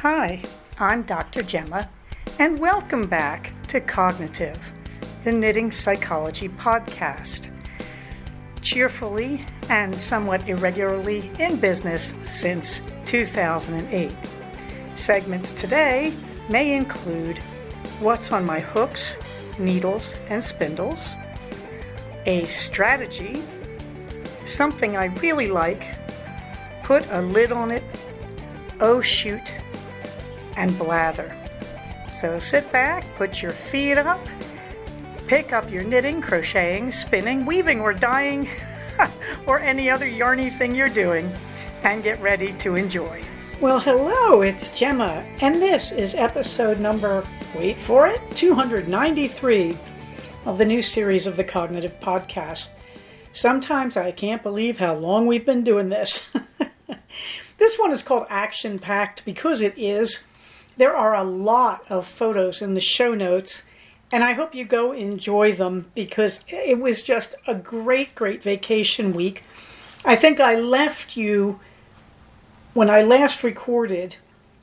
Hi, I'm Dr. Gemma, and welcome back to Cognitive, the Knitting Psychology podcast. Cheerfully and somewhat irregularly in business since 2008. Segments today may include what's on my hooks, needles, and spindles, a strategy, something I really like, put a lid on it, oh shoot, and blather. So sit back, put your feet up, pick up your knitting, crocheting, spinning, weaving, or dyeing, or any other yarny thing you're doing, and get ready to enjoy. Well, hello, it's Gemma, and this is episode number, wait for it, 293 of the new series of the Cognitive Podcast. Sometimes I can't believe how long we've been doing this. This one is called Action Packed because it is. There are a lot of photos in the show notes, and I hope you go enjoy them because it was just a great, great vacation week. I think I left you, when I last recorded,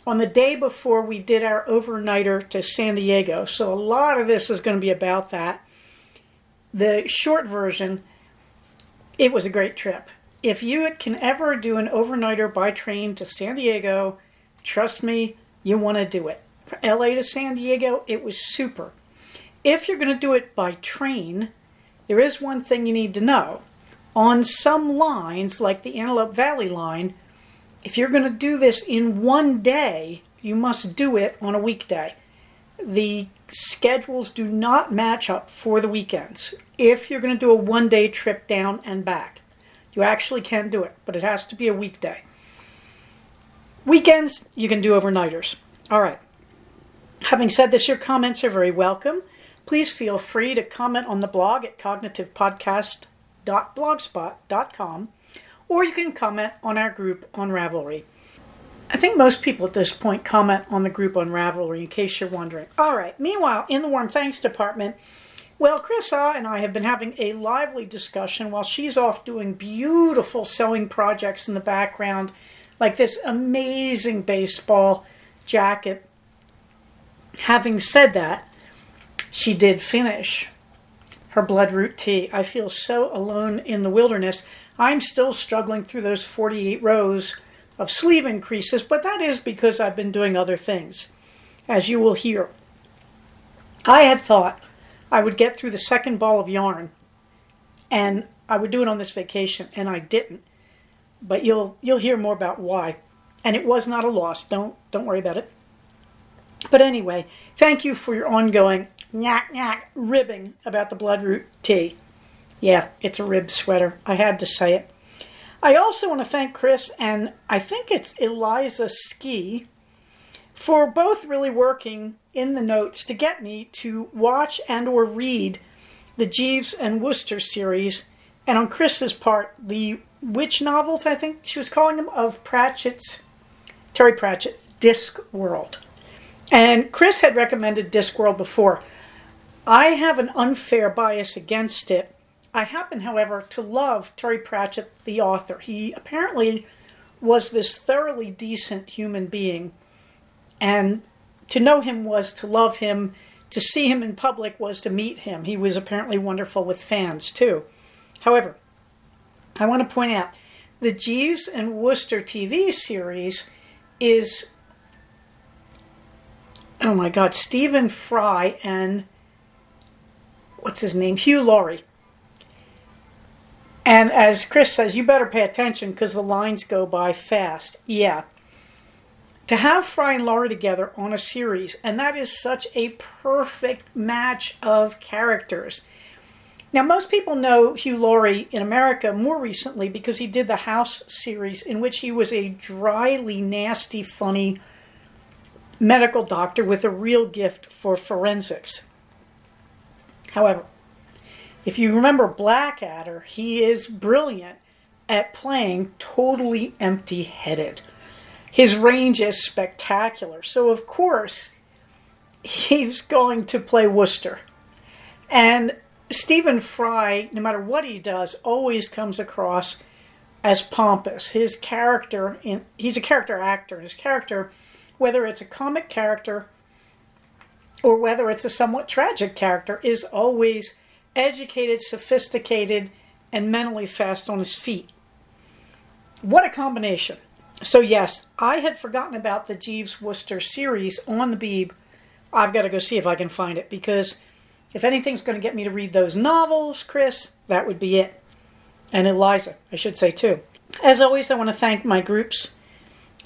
on the day before we did our overnighter to San Diego. So a lot of this is going to be about that. The short version, it was a great trip. If you can ever do an overnighter by train to San Diego, trust me, you want to do it. From LA to San Diego, it was super. If you're going to do it by train, there is one thing you need to know. On some lines, like the Antelope Valley line, if you're going to do this in one day, you must do it on a weekday. The schedules do not match up for the weekends. If you're going to do a one-day trip down and back, you actually can do it, but it has to be a weekday. Weekends, you can do overnighters. All right. Having said this, your comments are very welcome. Please feel free to comment on the blog at cognitivepodcast.blogspot.com, or you can comment on our group on Ravelry. I think most people at this point comment on the group on Ravelry, in case you're wondering. All right. Meanwhile, in the Warm Thanks department, well, Chris and I have been having a lively discussion while she's off doing beautiful sewing projects in the background, like this amazing baseball jacket. Having said that, she did finish her Bloodroot tee. I feel so alone in the wilderness. I'm still struggling through those 48 rows of sleeve increases, but that is because I've been doing other things, as you will hear. I had thought I would get through the second ball of yarn, and I would do it on this vacation, and I didn't. But you'll hear more about why. And it was not a loss. Don't worry about it. But anyway, thank you for your ongoing ribbing about the Bloodroot tee. Yeah, it's a rib sweater. I had to say it. I also want to thank Chris and I think it's Eliza Ski for both really working in the notes to get me to watch and or read the Jeeves and Wooster series, and on Chris's part, the witch novels, I think she was calling them, of Terry Pratchett's Discworld. And Chris had recommended Discworld before. I have an unfair bias against it. I happen, however, to love Terry Pratchett, the author. He apparently was this thoroughly decent human being, and to know him was to love him. To see him in public was to meet him. He was apparently wonderful with fans, too. However, I want to point out, the Jeeves and Wooster TV series is, oh my God, Stephen Fry and, what's his name, Hugh Laurie. And as Chris says, you better pay attention because the lines go by fast. Yeah. To have Fry and Laurie together on a series, and that is such a perfect match of characters. Now, most people know Hugh Laurie in America more recently because he did the House series, in which he was a dryly nasty, funny medical doctor with a real gift for forensics. However, if you remember Blackadder, he is brilliant at playing totally empty-headed. His range is spectacular. So, of course, he's going to play Wooster. And Stephen Fry, no matter what he does, always comes across as pompous. His character, he's a character actor. His character whether it's a comic character or whether it's a somewhat tragic character, is always educated, sophisticated, and mentally fast on his feet. What a combination. So yes, I had forgotten about the Jeeves Wooster series on the Beeb. I've got to go see if I can find it, because if anything's going to get me to read those novels, Chris, that would be it. And Eliza, I should say too. As always, I want to thank my groups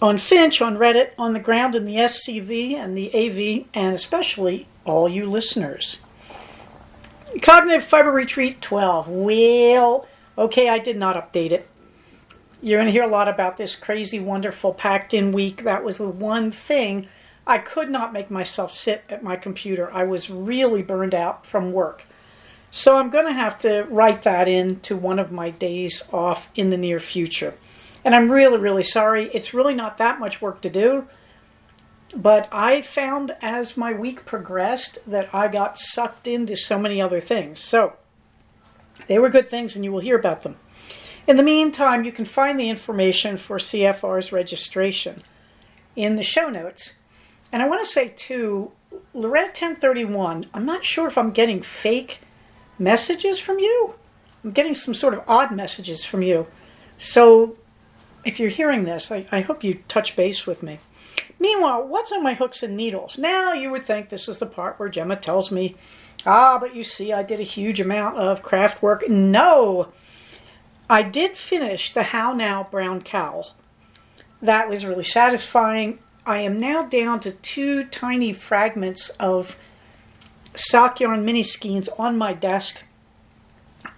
on Finch, on Reddit, on the ground in the SCV and the AV, and especially all you listeners. Cognitive Fiber Retreat 12. Well, okay, I did not update it. You're going to hear a lot about this crazy, wonderful, packed-in week. That was the one thing. I could not make myself sit at my computer. I was really burned out from work. So I'm going to have to write that into one of my days off in the near future. And I'm really, really sorry. It's really not that much work to do. But I found as my week progressed that I got sucked into so many other things. So they were good things, and you will hear about them. In the meantime, you can find the information for CFR's registration in the show notes. And I want to say, too, Loretta 1031, I'm not sure if I'm getting fake messages from you. I'm getting some sort of odd messages from you. So if you're hearing this, I hope you touch base with me. Meanwhile, what's on my hooks and needles? Now you would think this is the part where Gemma tells me, but you see, I did a huge amount of craft work. No! I did finish the How Now Brown Cowl. That was really satisfying. I am now down to 2 tiny fragments of sock yarn mini skeins on my desk.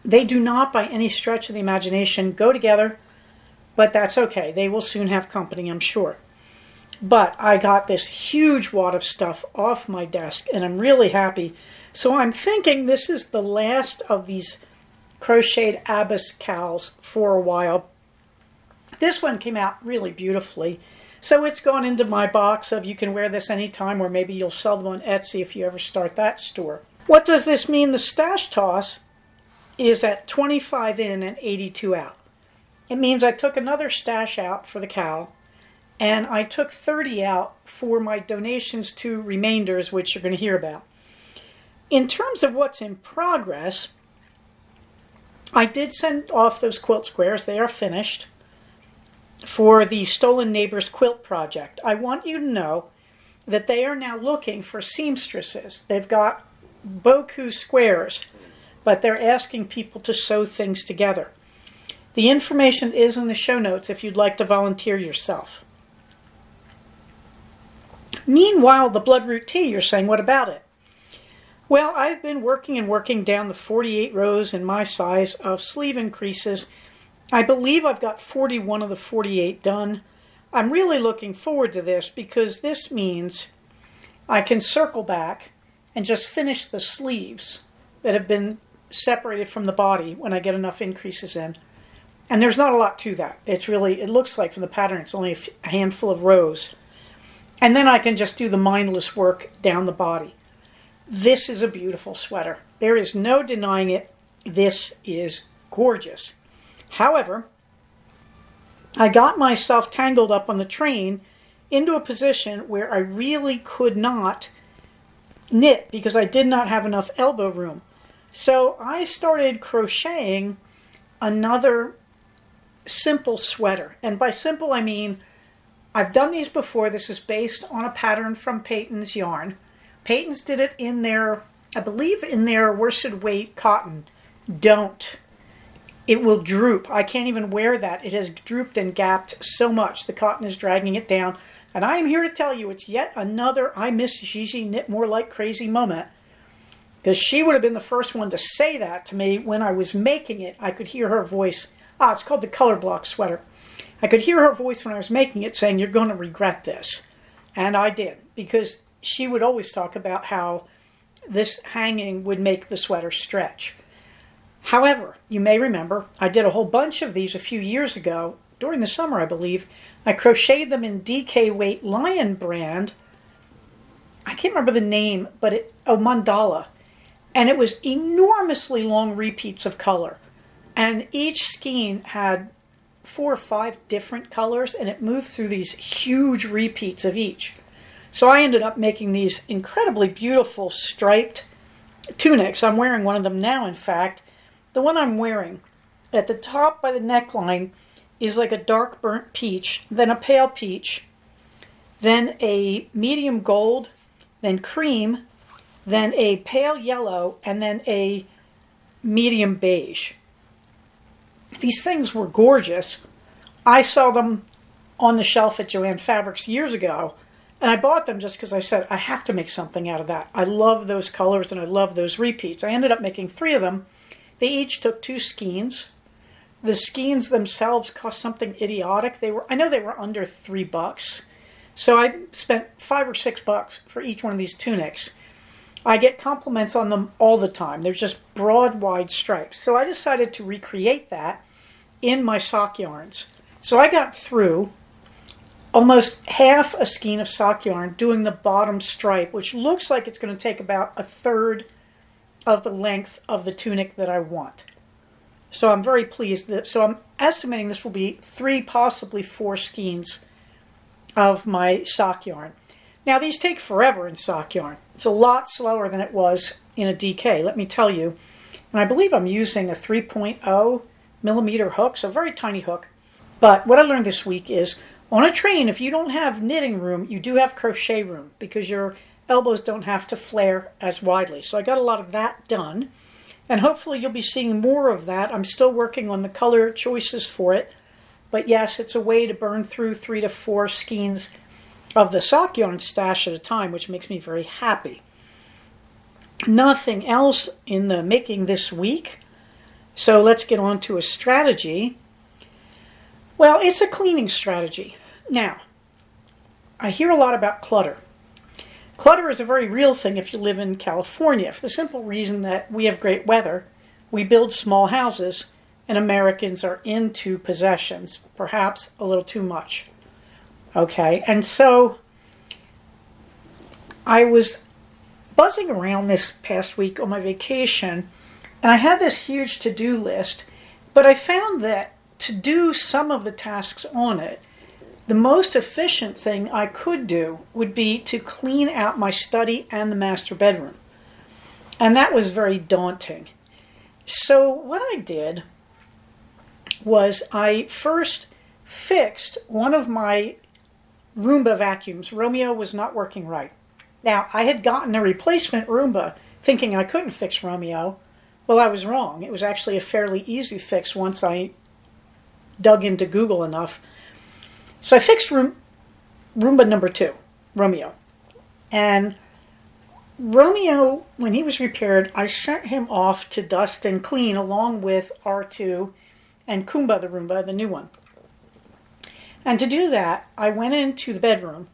They do not, by any stretch of the imagination, go together, but that's okay. They will soon have company, I'm sure. But I got this huge wad of stuff off my desk, and I'm really happy. So I'm thinking this is the last of these crocheted Abbas cowls for a while. This one came out really beautifully. So it's gone into my box of you can wear this anytime, or maybe you'll sell them on Etsy if you ever start that store. What does this mean? The stash toss is at 25 in and 82 out. It means I took another stash out for the cowl, and I took 30 out for my donations to Remainders, which you're going to hear about. In terms of what's in progress, I did send off those quilt squares. They are finished for the Stolen Neighbors Quilt Project. I want you to know that they are now looking for seamstresses. They've got Boku squares, but they're asking people to sew things together. The information is in the show notes if you'd like to volunteer yourself. Meanwhile, the Bloodroot Tea, you're saying, what about it? Well, I've been working down the 48 rows in my size of sleeve increases. I believe I've got 41 of the 48 done. I'm really looking forward to this because this means I can circle back and just finish the sleeves that have been separated from the body when I get enough increases in. And there's not a lot to that. It looks like from the pattern it's only a handful of rows. And then I can just do the mindless work down the body. This is a beautiful sweater. There is no denying it. This is gorgeous. However, I got myself tangled up on the train into a position where I really could not knit because I did not have enough elbow room. So I started crocheting another simple sweater. And by simple, I mean I've done these before. This is based on a pattern from Peyton's yarn. Peyton's did it in their, I believe in their worsted weight cotton. Don't. It will droop. I can't even wear that. It has drooped and gapped so much. The cotton is dragging it down. And I am here to tell you it's yet another I miss Gigi knit more like crazy moment. Because she would have been the first one to say that to me when I was making it. I could hear her voice. It's called the Color Block sweater. I could hear her voice when I was making it saying, you're going to regret this. And I did. Because she would always talk about how this hanging would make the sweater stretch. However, you may remember, I did a whole bunch of these a few years ago, during the summer, I believe. I crocheted them in DK Weight Lion brand. I can't remember the name, but Mandala. And it was enormously long repeats of color. And each skein had 4 or 5 different colors, and it moved through these huge repeats of each. So I ended up making these incredibly beautiful striped tunics. I'm wearing one of them now, in fact. The one I'm wearing at the top by the neckline is like a dark burnt peach, then a pale peach, then a medium gold, then cream, then a pale yellow, and then a medium beige. These things were gorgeous. I saw them on the shelf at Joann Fabrics years ago, and I bought them just because I said, I have to make something out of that. I love those colors and I love those repeats. I ended up making 3 of them. They each took 2 skeins. The skeins themselves cost something idiotic. I know they were under $3. So I spent $5 or $6 for each one of these tunics. I get compliments on them all the time. They're just broad, wide stripes. So I decided to recreate that in my sock yarns. So I got through almost half a skein of sock yarn doing the bottom stripe, which looks like it's going to take about 1/3 of the length of the tunic that I want. So I'm very pleased. So I'm estimating this will be 3, possibly 4 skeins of my sock yarn. Now these take forever in sock yarn. It's a lot slower than it was in a DK, let me tell you. And I believe I'm using a 3.0 millimeter hook, so a very tiny hook. But what I learned this week is on a train, if you don't have knitting room, you do have crochet room because your elbows don't have to flare as widely. So I got a lot of that done. And hopefully you'll be seeing more of that. I'm still working on the color choices for it. But yes, it's a way to burn through 3 to 4 skeins of the sock yarn stash at a time, which makes me very happy. Nothing else in the making this week. So let's get on to a strategy. Well, it's a cleaning strategy. Now, I hear a lot about clutter. Clutter is a very real thing if you live in California, for the simple reason that we have great weather, we build small houses, and Americans are into possessions, perhaps a little too much. Okay, and so I was buzzing around this past week on my vacation, and I had this huge to-do list, but I found that to do some of the tasks on it, the most efficient thing I could do would be to clean out my study and the master bedroom. And that was very daunting. So what I did was I first fixed one of my Roomba vacuums. Romeo was not working right. Now, I had gotten a replacement Roomba thinking I couldn't fix Romeo. Well, I was wrong. It was actually a fairly easy fix once I dug into Google enough. So I fixed Roomba number 2, Romeo. And Romeo, when he was repaired, I sent him off to dust and clean along with R2 and Kumba the Roomba, the new one. And to do that, I went into the bedroom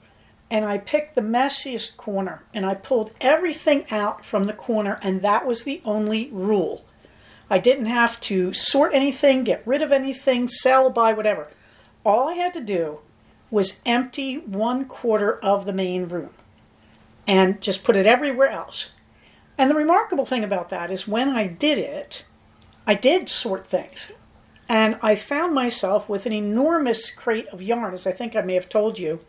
and I picked the messiest corner and I pulled everything out from the corner, and that was the only rule. I didn't have to sort anything, get rid of anything, sell, buy, whatever. All I had to do was empty 1/4 of the main room and just put it everywhere else. And the remarkable thing about that is when I did it, I did sort things. And I found myself with an enormous crate of yarn, as I think I may have told you.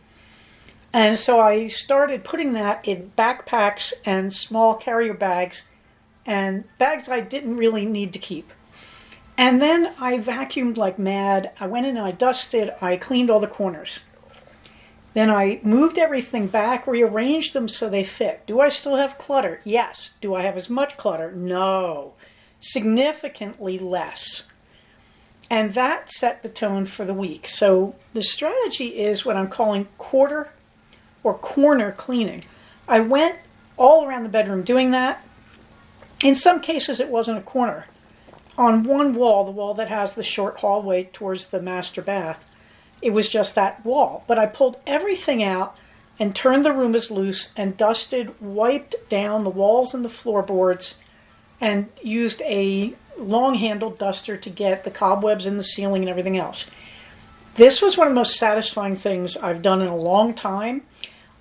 And so I started putting that in backpacks and small carrier bags and bags I didn't really need to keep. And then I vacuumed like mad. I went in and I dusted. I cleaned all the corners. Then I moved everything back, rearranged them so they fit. Do I still have clutter? Yes. Do I have as much clutter? No. Significantly less. And that set the tone for the week. So the strategy is what I'm calling quarter or corner cleaning. I went all around the bedroom doing that. In some cases, it wasn't a corner. On one wall, the wall that has the short hallway towards the master bath, it was just that wall. But I pulled everything out and turned the Roombas loose and dusted, wiped down the walls and the floorboards, and used a long-handled duster to get the cobwebs in the ceiling and everything else. This was one of the most satisfying things I've done in a long time.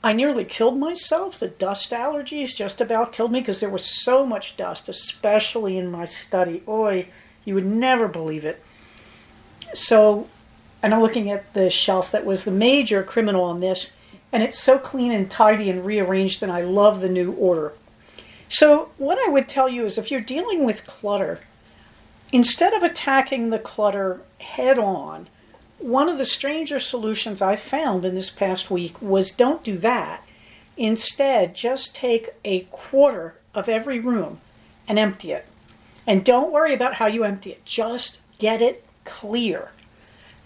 I nearly killed myself. The dust allergies just about killed me because there was so much dust, especially in my study. Oy, you would never believe it. So, and I'm looking at the shelf that was the major criminal on this. and it's so clean and tidy and rearranged, and I love the new order. So what I would tell you is if you're dealing with clutter, instead of attacking the clutter head on, one of the stranger solutions I found in this past week was don't do that. Instead, just take a quarter of every room and empty it. And don't worry about how you empty it. Just get it clear.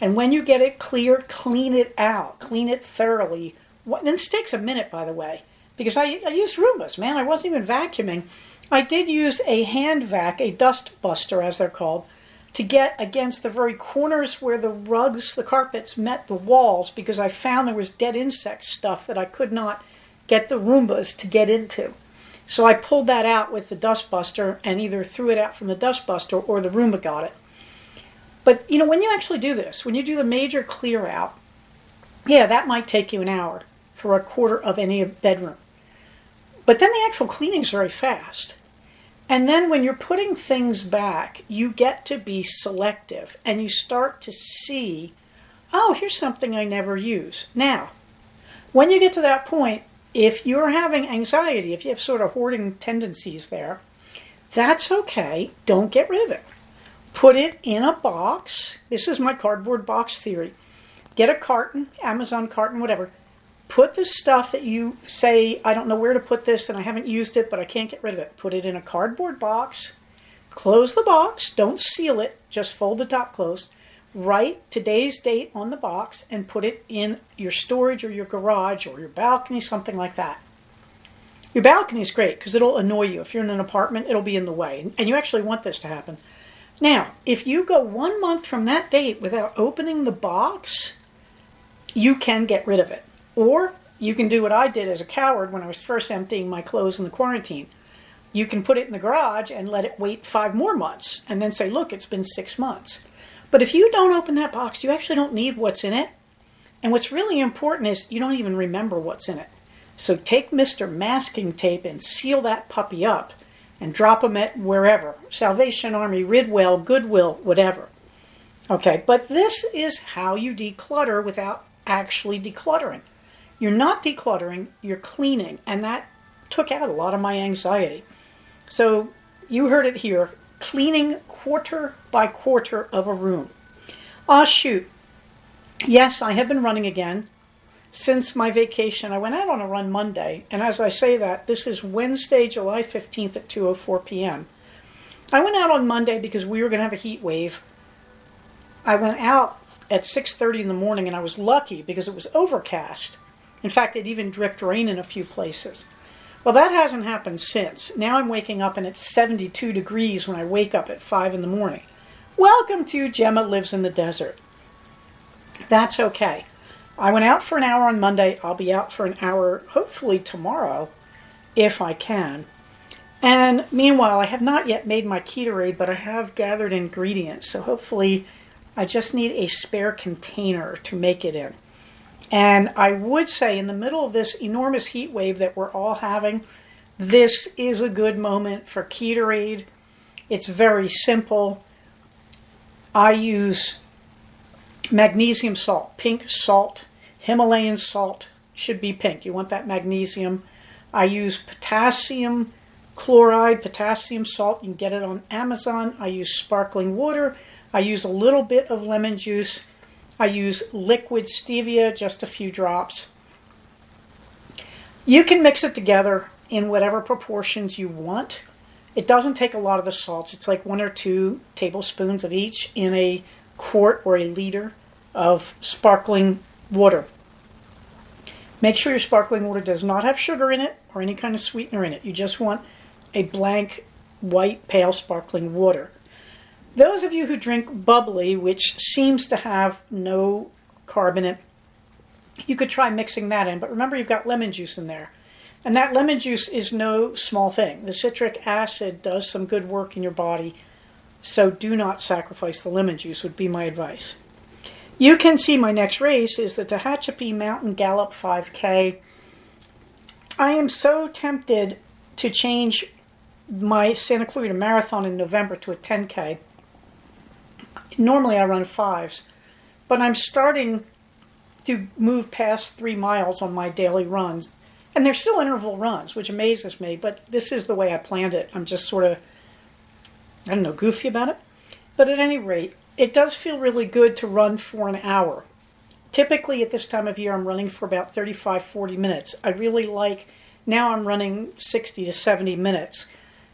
And when you get it clear, clean it out. Clean it thoroughly. This takes a minute, by the way, because I used Roombas, man. I wasn't even vacuuming. I did use a hand vac, a dust buster, as they're called, to get against the very corners where the rugs, the carpets met the walls, because I found there was dead insect stuff that I could not get the Roombas to get into. So I pulled that out with the dust buster and either threw it out from the dust buster or the Roomba got it. But, when you actually do this, when you do the major clear out, yeah, that might take you an hour for a quarter of any bedroom. But then the actual cleaning is very fast. And then when you're putting things back, you get to be selective and you start to see, oh, here's something I never use. Now, when you get to that point, if you're having anxiety, if you have sort of hoarding tendencies there, that's okay. Don't get rid of it. Put it in a box. This is my cardboard box theory. Get a carton, Amazon carton, whatever. Put the stuff that you say, I don't know where to put this and I haven't used it, but I can't get rid of it. Put it in a cardboard box. Close the box. Don't seal it. Just fold the top closed. Write today's date on the box and put it in your storage or your garage or your balcony, something like that. Your balcony is great because it'll annoy you. If you're in an apartment, it'll be in the way. And you actually want this to happen. Now, if you go 1 month from that date without opening the box, you can get rid of it. Or you can do what I did as a coward when I was first emptying my clothes in the quarantine. You can put it in the garage and let it wait 5 more months and then say, look, it's been 6 months. But if you don't open that box, you actually don't need what's in it. And what's really important is you don't even remember what's in it. So take Mr. Masking Tape and seal that puppy up and drop them at wherever. Salvation Army, Ridwell, Goodwill, whatever. Okay, but this is how you declutter without actually decluttering. You're not decluttering, you're cleaning. And that took out a lot of my anxiety. So you heard it here. Cleaning quarter by quarter of a room. Ah, shoot. Yes, I have been running again. Since my vacation, I went out on a run Monday, and as I say that, this is Wednesday, July 15th at 2:04 p.m. I went out on Monday because we were going to have a heat wave. I went out at 6:30 in the morning, and I was lucky because it was overcast. In fact, it even dripped rain in a few places. Well, that hasn't happened since. Now I'm waking up, and it's 72 degrees when I wake up at 5 in the morning. Welcome to Gemma Lives in the Desert. That's okay. I went out for an hour on Monday. I'll be out for an hour, hopefully tomorrow, if I can. And meanwhile, I have not yet made my Ketorade, but I have gathered ingredients. So hopefully, I just need a spare container to make it in. And I would say in the middle of this enormous heat wave that we're all having, this is a good moment for Ketorade. It's very simple. I use magnesium salt, pink salt, Himalayan salt, should be pink. You want that magnesium. I use potassium chloride, potassium salt. You can get it on Amazon. I use sparkling water. I use a little bit of lemon juice. I use liquid stevia, just a few drops. You can mix it together in whatever proportions you want. It doesn't take a lot of the salts. It's like 1 or 2 tablespoons of each in a quart or a liter of sparkling water. Make sure your sparkling water does not have sugar in it or any kind of sweetener in it. You just want a blank, white, pale sparkling water. Those of you who drink bubbly, which seems to have no carb in it, you could try mixing that in. But remember, you've got lemon juice in there. And that lemon juice is no small thing. The citric acid does some good work in your body. So do not sacrifice the lemon juice, would be my advice. You can see my next race is the Tehachapi Mountain Gallop 5K. I am so tempted to change my Santa Clarita Marathon in November to a 10K. Normally I run 5s, but I'm starting to move past 3 miles on my daily runs. And they're still interval runs, which amazes me, but this is the way I planned it. I'm just sort of, goofy about it. But at any rate, it does feel really good to run for an hour. Typically at this time of year, I'm running for about 35, 40 minutes. I really like, now I'm running 60 to 70 minutes.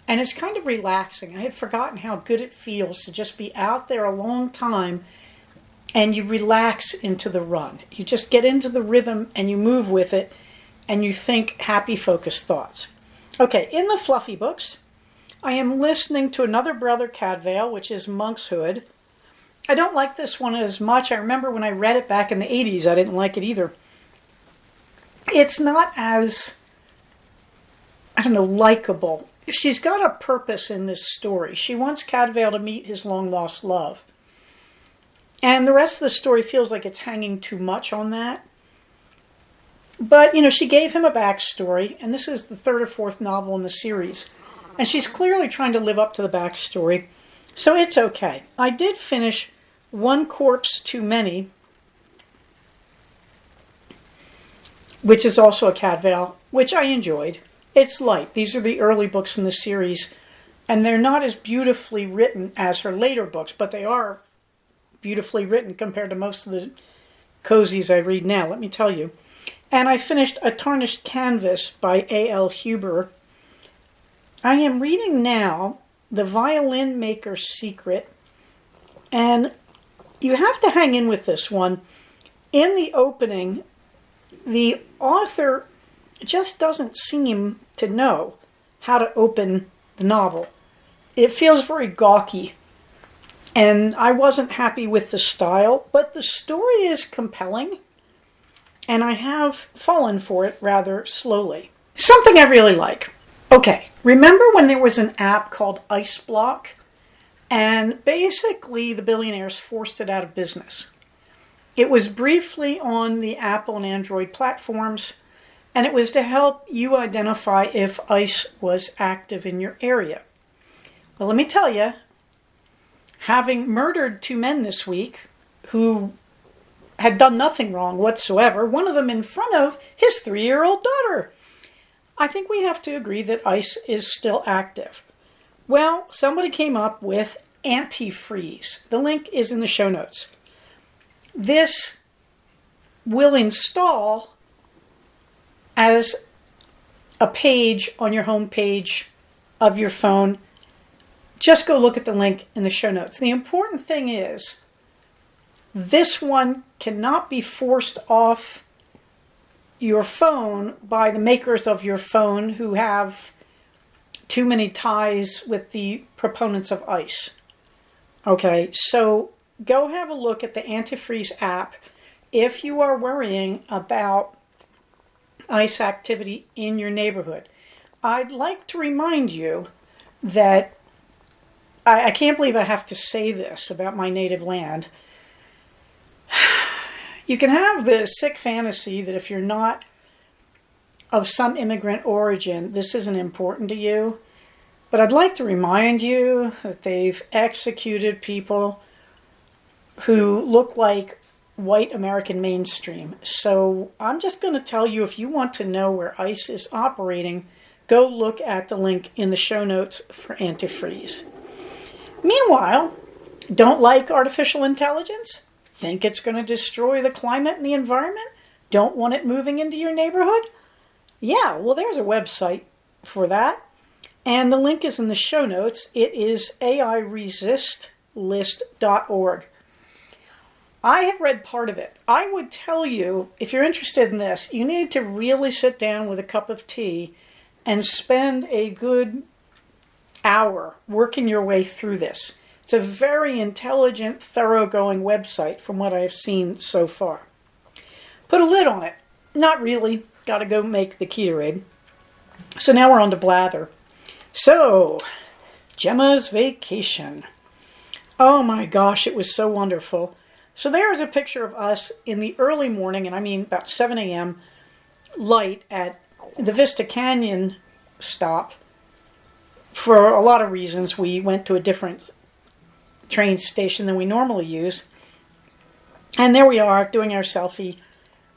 And it's kind of relaxing. I had forgotten how good it feels to just be out there a long time and you relax into the run. You just get into the rhythm and you move with it and you think happy, focused thoughts. Okay, in the fluffy books, I am listening to another Brother Cadfael, which is Monkshood. I don't like this one as much. I remember when I read it back in the 80s, I didn't like it either. It's not as, likable. She's got a purpose in this story. She wants Cadfael to meet his long-lost love. And the rest of the story feels like it's hanging too much on that. But, she gave him a backstory, and this is the third or fourth novel in the series. And she's clearly trying to live up to the backstory. So it's okay. I did finish One Corpse Too Many, which is also a Cadfael, which I enjoyed. It's light. These are the early books in the series, and they're not as beautifully written as her later books, but they are beautifully written compared to most of the cozies I read now, let me tell you. And I finished A Tarnished Canvas by A.L. Huber. I am reading now The Violin Maker's Secret, and you have to hang in with this one. In the opening, the author just doesn't seem to know how to open the novel. It feels very gawky, and I wasn't happy with the style, but the story is compelling, and I have fallen for it rather slowly. Something I really like. Okay, remember when there was an app called Ice Block? And basically the billionaires forced it out of business. It was briefly on the Apple and Android platforms, and it was to help you identify if ICE was active in your area. Well, let me tell you, having murdered 2 men this week who had done nothing wrong whatsoever, one of them in front of his 3-year-old daughter, I think we have to agree that ICE is still active. Well, somebody came up with antifreeze. The link is in the show notes. This will install as a page on your home page of your phone. Just go look at the link in the show notes. The important thing is this one cannot be forced off your phone by the makers of your phone who have too many ties with the proponents of ICE. Okay, so go have a look at the antifreeze app if you are worrying about ICE activity in your neighborhood. I'd like to remind you that I can't believe I have to say this about my native land. You can have the sick fantasy that if you're not of some immigrant origin, this isn't important to you. But I'd like to remind you that they've executed people who look like white American mainstream. So I'm just going to tell you, if you want to know where ICE is operating, go look at the link in the show notes for antifreeze. Meanwhile, don't like artificial intelligence? Think it's going to destroy the climate and the environment? Don't want it moving into your neighborhood? Yeah, well, there's a website for that. And the link is in the show notes. It is airesistlist.org. I have read part of it. I would tell you, if you're interested in this, you need to really sit down with a cup of tea and spend a good hour working your way through this. It's a very intelligent, thoroughgoing website from what I've seen so far. Put a lid on it. Not really. Got to go make the Ketorade. So now we're on to blather. So, Gemma's vacation. Oh my gosh, it was so wonderful. So there's a picture of us in the early morning, and I mean about 7 a.m. light at the Vista Canyon stop. For a lot of reasons, we went to a different train station than we normally use. And there we are doing our selfie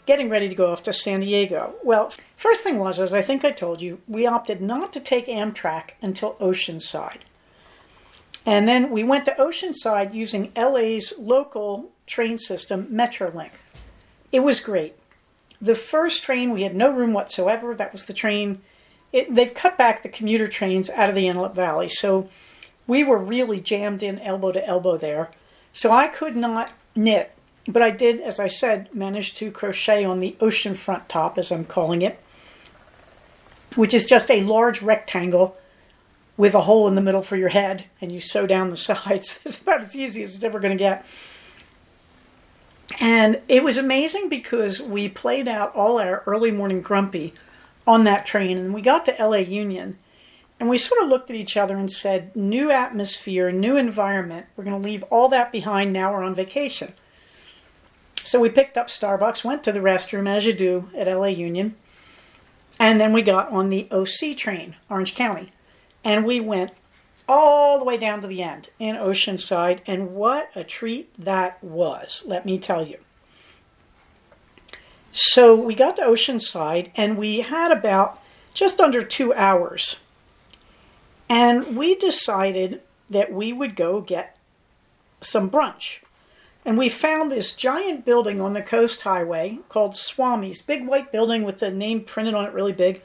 getting ready to go off to San Diego. Well, first thing was, as I think I told you, we opted not to take Amtrak until Oceanside. And then we went to Oceanside using LA's local train system, Metrolink. It was great. The first train, we had no room whatsoever. That was the train. They've cut back the commuter trains out of the Antelope Valley, so we were really jammed in elbow to elbow there. So I could not knit, but I did, as I said, manage to crochet on the oceanfront top, as I'm calling it, which is just a large rectangle with a hole in the middle for your head, and you sew down the sides. It's about as easy as it's ever going to get. And it was amazing because we played out all our early morning grumpy on that train, and we got to LA Union, and we sort of looked at each other and said, new atmosphere, new environment, we're going to leave all that behind, now we're on vacation. So we picked up Starbucks, went to the restroom, as you do at LA Union, and then we got on the OC train, Orange County. And we went all the way down to the end in Oceanside, and what a treat that was, let me tell you. So we got to Oceanside, and we had about just under 2 hours. And we decided that we would go get some brunch. And we found this giant building on the Coast Highway called Swami's, big white building with the name printed on it really big.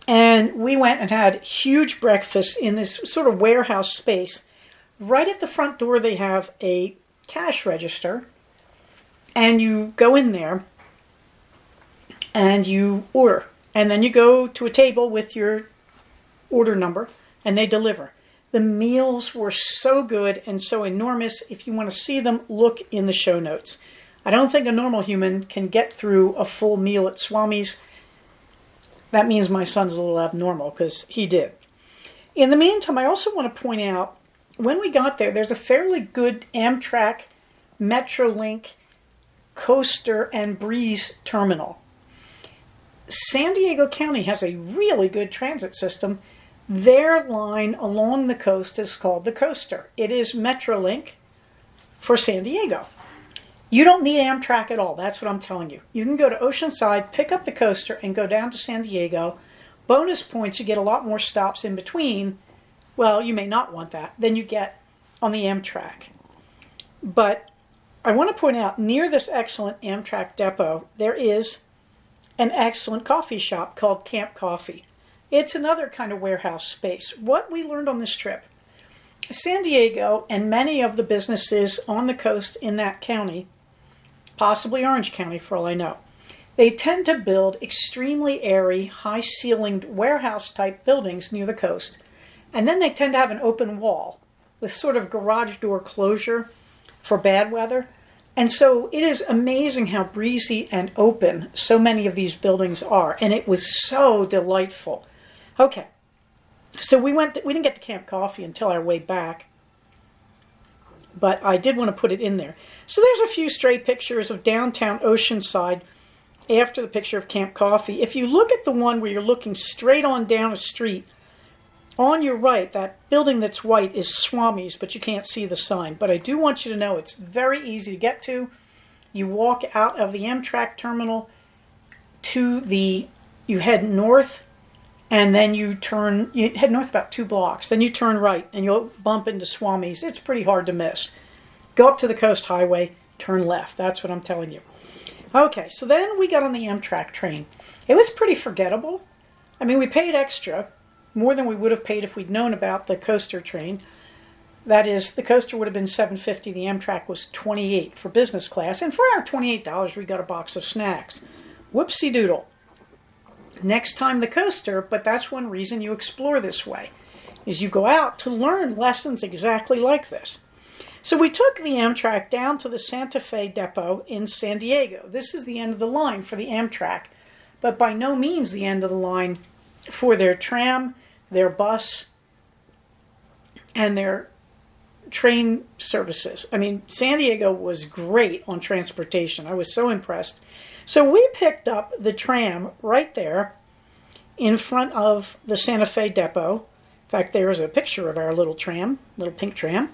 And we went and had huge breakfast in this sort of warehouse space. Right at the front door, they have a cash register. And you go in there and you order. And then you go to a table with your order number and they deliver. The meals were so good and so enormous. If you want to see them, look in the show notes. I don't think a normal human can get through a full meal at Swami's. That means my son's a little abnormal because he did. In the meantime, I also want to point out, when we got there, there's a fairly good Amtrak, Metrolink, Coaster, and Breeze terminal. San Diego County has a really good transit system. Their line along the coast is called the Coaster. It is Metrolink for San Diego. You don't need Amtrak at all. That's what I'm telling you. You can go to Oceanside, pick up the Coaster, and go down to San Diego. Bonus points, you get a lot more stops in between. Well, you may not want that. Than you get on the Amtrak. But I want to point out, near this excellent Amtrak depot, there is an excellent coffee shop called Camp Coffee. It's another kind of warehouse space. What we learned on this trip, San Diego and many of the businesses on the coast in that county, possibly Orange County for all I know, they tend to build extremely airy, high-ceilinged warehouse-type buildings near the coast, and then they tend to have an open wall with sort of garage door closure for bad weather. And so it is amazing how breezy and open so many of these buildings are, and it was so delightful. Okay, so we didn't get to Camp Coffee until our way back, but I did want to put it in there. So there's a few stray pictures of downtown Oceanside after the picture of Camp Coffee. If you look at the one where you're looking straight on down a street, on your right, that building that's white is Swami's, but you can't see the sign. But I do want you to know it's very easy to get to. You walk out of the Amtrak terminal you head north, and then you head north about 2 blocks. Then you turn right, and you'll bump into Swami's. It's pretty hard to miss. Go up to the Coast Highway, turn left. That's what I'm telling you. Okay, so then we got on the Amtrak train. It was pretty forgettable. I mean, we paid extra, more than we would have paid if we'd known about the Coaster train. That is, the Coaster would have been $7.50. The Amtrak was $28 for business class. And for our $28, we got a box of snacks. Whoopsie doodle. Next time the Coaster, but that's one reason you explore this way, is you go out to learn lessons exactly like this. So we took the Amtrak down to the Santa Fe depot in San Diego. This is the end of the line for the Amtrak, but by no means the end of the line for their tram, their bus, and their train services. I mean, San Diego was great on transportation. I was so impressed. So we picked up the tram right there in front of the Santa Fe depot. In fact, there's a picture of our little tram, little pink tram.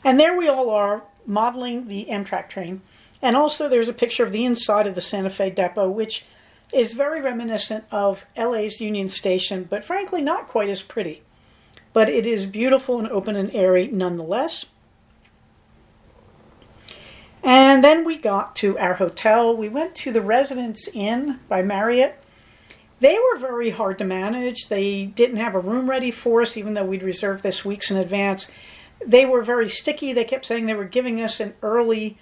And there we all are, modeling the Amtrak train. And also there's a picture of the inside of the Santa Fe Depot, which is very reminiscent of LA's Union Station, but frankly not quite as pretty. But it is beautiful and open and airy nonetheless. And then we got to our hotel. We went to the Residence Inn by Marriott. They were very hard to manage. They didn't have a room ready for us, even though we'd reserved this weeks in advance. They were very sticky. They kept saying they were giving us an early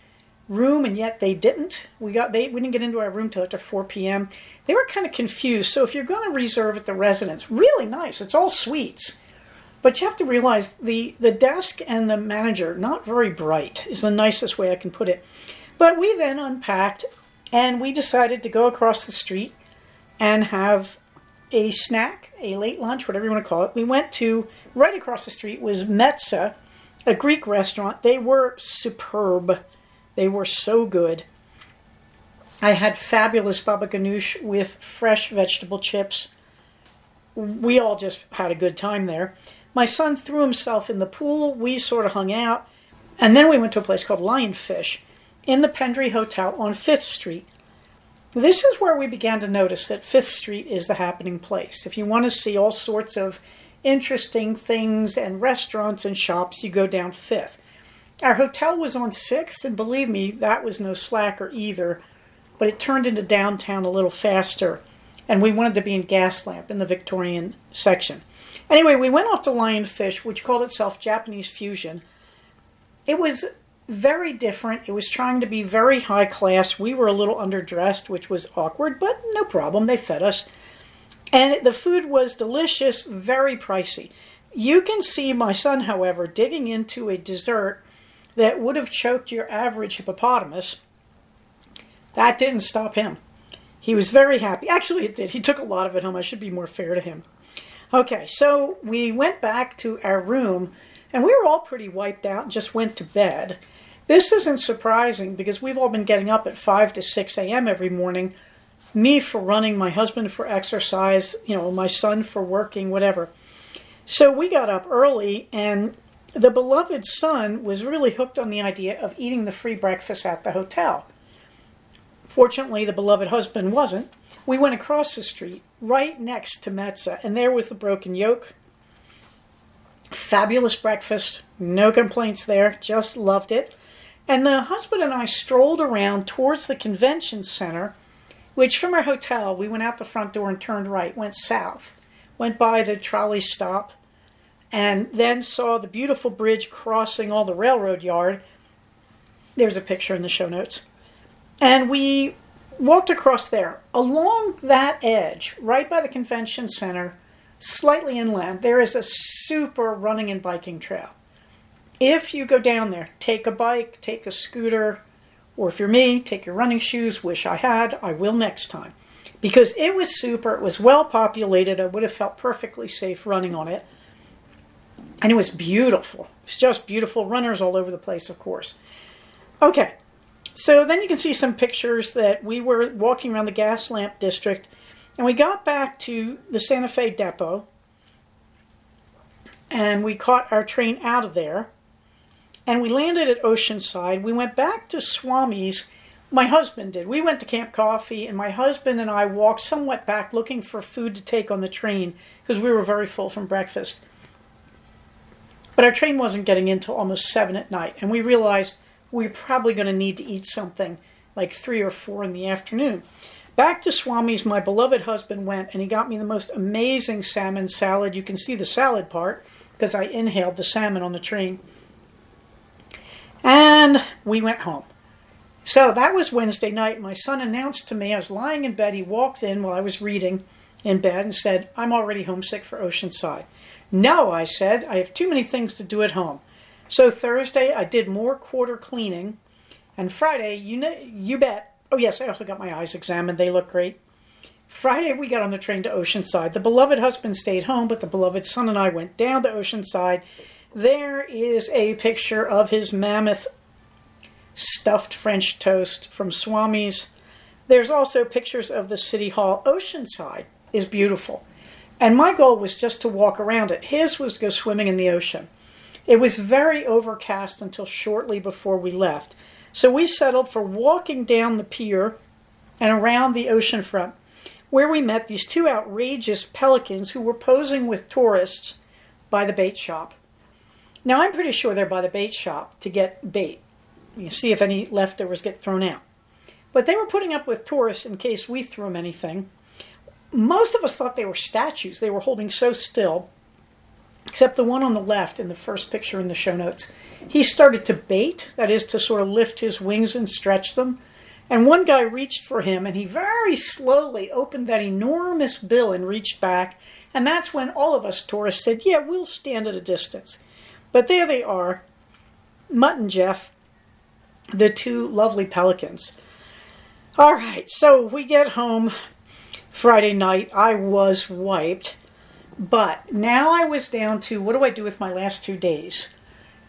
room, and yet they didn't. We didn't get into our room till after 4 p.m. They were kind of confused. So if you're going to reserve at the Residence, really nice. It's all suites. But you have to realize the desk and the manager, not very bright, is the nicest way I can put it. But we then unpacked, and we decided to go across the street and have a snack, a late lunch, whatever you want to call it. We went to, right across the street was Metza, a Greek restaurant. They were superb. They were so good. I had fabulous baba ganoush with fresh vegetable chips. We all just had a good time there. My son threw himself in the pool. We sort of hung out. And then we went to a place called Lionfish in the Pendry Hotel on 5th Street. This is where we began to notice that 5th Street is the happening place. If you want to see all sorts of interesting things and restaurants and shops, you go down 5th. Our hotel was on 6th, and believe me, that was no slacker either. But it turned into downtown a little faster. And we wanted to be in Gaslamp in the Victorian section. Anyway, we went off to Lionfish, which called itself Japanese Fusion. It was very different. It was trying to be very high class. We were a little underdressed, which was awkward, but no problem. They fed us. And the food was delicious, very pricey. You can see my son, however, digging into a dessert that would have choked your average hippopotamus. That didn't stop him. He was very happy. Actually, it did. He took a lot of it home. I should be more fair to him. Okay, so we went back to our room, and we were all pretty wiped out and just went to bed. This isn't surprising because we've all been getting up at 5 to 6 a.m. every morning. Me for running, my husband for exercise, my son for working, whatever. So we got up early, and the beloved son was really hooked on the idea of eating the free breakfast at the hotel. Fortunately, the beloved husband wasn't. We went across the street, right next to Metza, and there was the Broken Yoke. Fabulous breakfast, no complaints there, just loved it. And the husband and I strolled around towards the convention center, which from our hotel, we went out the front door and turned right, went south, went by the trolley stop, and then saw the beautiful bridge crossing all the railroad yard. There's a picture in the show notes. And we walked across there. Along that edge, right by the convention center, slightly inland, there is a super running and biking trail. If you go down there, take a bike, take a scooter, or if you're me, take your running shoes. Wish I had. I will next time. Because it was super. It was well populated. I would have felt perfectly safe running on it. And it was beautiful. It was just beautiful. Runners all over the place, of course. Okay. So then you can see some pictures that we were walking around the Gaslamp district, and we got back to the Santa Fe Depot, and we caught our train out of there, and we landed at Oceanside. We went back to Swami's. My husband did. We went to Camp Coffee, and my husband and I walked somewhat back looking for food to take on the train because we were very full from breakfast. But our train wasn't getting in till almost 7 at night, and we realized we're probably going to need to eat something like 3 or 4 in the afternoon. Back to Swami's, my beloved husband went, and he got me the most amazing salmon salad. You can see the salad part because I inhaled the salmon on the train. And we went home. So that was Wednesday night. My son announced to me, I was lying in bed. He walked in while I was reading in bed and said, "I'm already homesick for Oceanside." "No," I said, "I have too many things to do at home." So Thursday, I did more quarter cleaning. And Friday, you bet. Oh, yes, I also got my eyes examined. They look great. Friday, we got on the train to Oceanside. The beloved husband stayed home, but the beloved son and I went down to Oceanside. There is a picture of his mammoth stuffed French toast from Swami's. There's also pictures of the City Hall. Oceanside is beautiful. And my goal was just to walk around it. His was to go swimming in the ocean. It was very overcast until shortly before we left. So we settled for walking down the pier and around the ocean front, where we met these two outrageous pelicans who were posing with tourists by the bait shop. Now, I'm pretty sure they're by the bait shop to get bait. You see if any leftovers get thrown out. But they were putting up with tourists in case we threw them anything. Most of us thought they were statues. They were holding so still, except the one on the left in the first picture in the show notes. He started to bait, that is to sort of lift his wings and stretch them. And one guy reached for him, and he very slowly opened that enormous bill and reached back. And that's when all of us tourists said, yeah, we'll stand at a distance. But there they are, Mutt and Jeff, the two lovely pelicans. All right, so we get home Friday night. I was wiped. But now I was down to, what do I do with my last 2 days?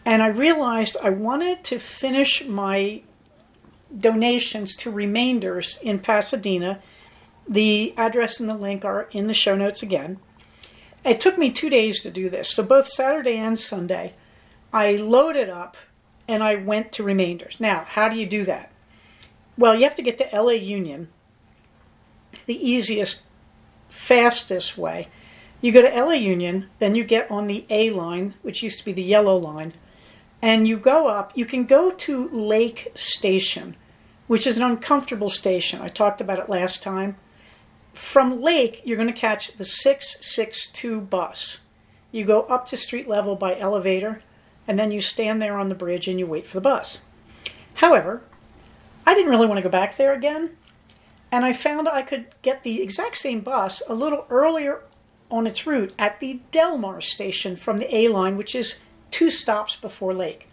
And I realized I wanted to finish my donations to Remainders in Pasadena. The address and the link are in the show notes again. It took me 2 days to do this. So both Saturday and Sunday, I loaded up and I went to Remainders. Now, how do you do that? Well, you have to get to LA Union, the easiest, fastest way. You go to LA Union, then you get on the A line, which used to be the yellow line, and you go up. You can go to Lake Station, which is an uncomfortable station. I talked about it last time. From Lake, you're going to catch the 662 bus. You go up to street level by elevator, and then you stand there on the bridge and you wait for the bus. However, I didn't really want to go back there again, and I found I could get the exact same bus a little earlier on its route at the Del Mar station from the A line, which is 2 stops before Lake.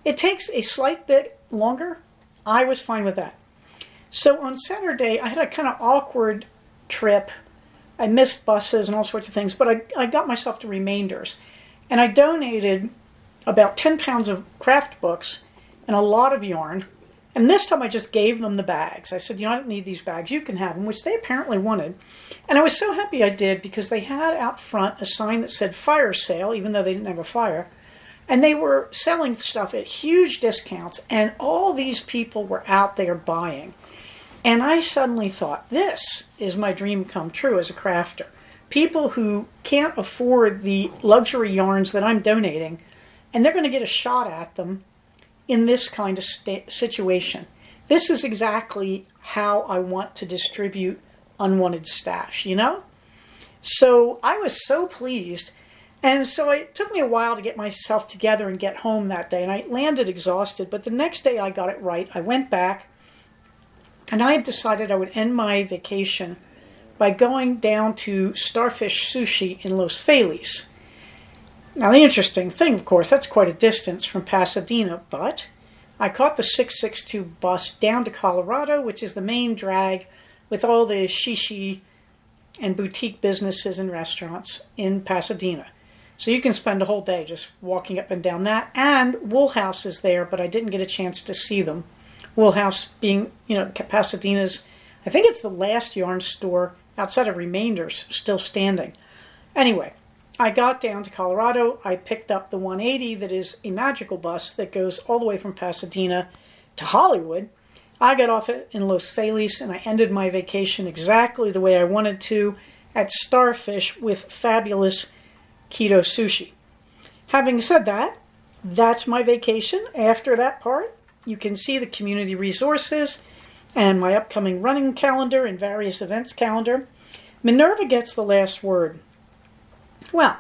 It takes a slight bit longer. I was fine with that. So on Saturday, I had a kind of awkward trip. I missed buses and all sorts of things, but I got myself to Remainders. And I donated about 10 pounds of craft books and a lot of yarn. And this time I just gave them the bags. I said, I don't need these bags. You can have them, which they apparently wanted. And I was so happy I did because they had out front a sign that said fire sale, even though they didn't have a fire. And they were selling stuff at huge discounts. And all these people were out there buying. And I suddenly thought, this is my dream come true as a crafter. People who can't afford the luxury yarns that I'm donating, and they're going to get a shot at them in this kind of situation. This is exactly how I want to distribute unwanted stash, So I was so pleased. And so it took me a while to get myself together and get home that day. And I landed exhausted. But the next day I got it right. I went back. And I had decided I would end my vacation by going down to Starfish Sushi in Los Feliz. Now, the interesting thing, of course, that's quite a distance from Pasadena, but I caught the 662 bus down to Colorado, which is the main drag with all the shishi and boutique businesses and restaurants in Pasadena. So you can spend a whole day just walking up and down that. And Woolhouse is there, but I didn't get a chance to see them. Woolhouse being, Pasadena's, I think it's the last yarn store outside of Remainders still standing. Anyway, I got down to Colorado. I picked up the 180 that is a magical bus that goes all the way from Pasadena to Hollywood. I got off it in Los Feliz, and I ended my vacation exactly the way I wanted to at Starfish with fabulous keto sushi. Having said that, that's my vacation. After that part, you can see the community resources and my upcoming running calendar and various events calendar. Minerva gets the last word. Well,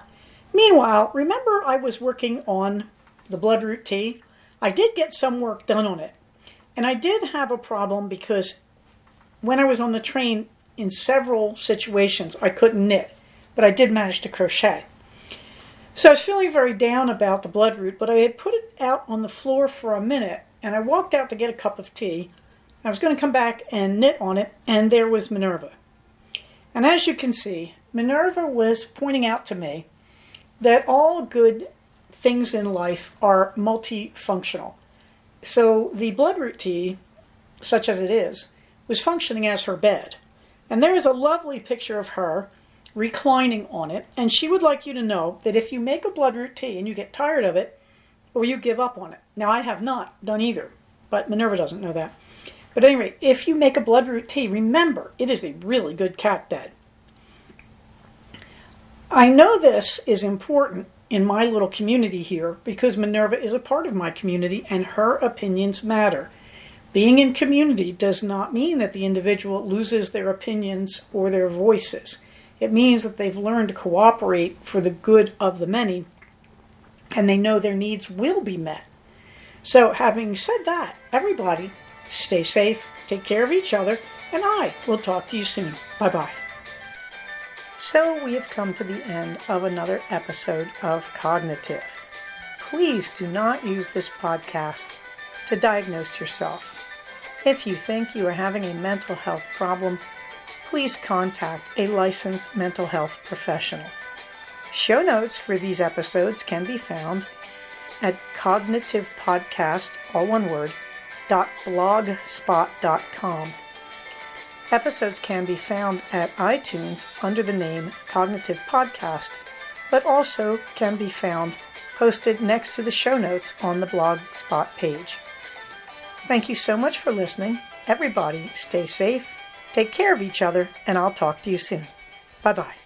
meanwhile, remember I was working on the Bloodroot Tea? I did get some work done on it. And I did have a problem because when I was on the train in several situations, I couldn't knit, but I did manage to crochet. So I was feeling very down about the Bloodroot, but I had put it out on the floor for a minute, and I walked out to get a cup of tea. I was going to come back and knit on it, and there was Minerva. And as you can see, Minerva was pointing out to me that all good things in life are multifunctional. So the Bloodroot Tea, such as it is, was functioning as her bed. And there is a lovely picture of her reclining on it, and she would like you to know that if you make a Bloodroot Tea and you get tired of it, or you give up on it. Now, I have not done either. but Minerva doesn't know that. But at any rate, if you make a bloodroot tea, remember, it is a really good cat bed. I know this is important in my little community here because Minerva is a part of my community and her opinions matter. Being in community does not mean that the individual loses their opinions or their voices. It means that they've learned to cooperate for the good of the many, and they know their needs will be met. So having said that, everybody, stay safe, take care of each other, and I will talk to you soon. Bye-bye. So we have come to the end of another episode of Cognitive. Please do not use this podcast to diagnose yourself. If you think you are having a mental health problem, please contact a licensed mental health professional. Show notes for these episodes can be found at cognitivepodcast, all one word, .blogspot.com. Episodes can be found at iTunes under the name Cognitive Podcast, but also can be found posted next to the show notes on the Blogspot page. Thank you so much for listening. Everybody, stay safe, take care of each other, and I'll talk to you soon. Bye-bye.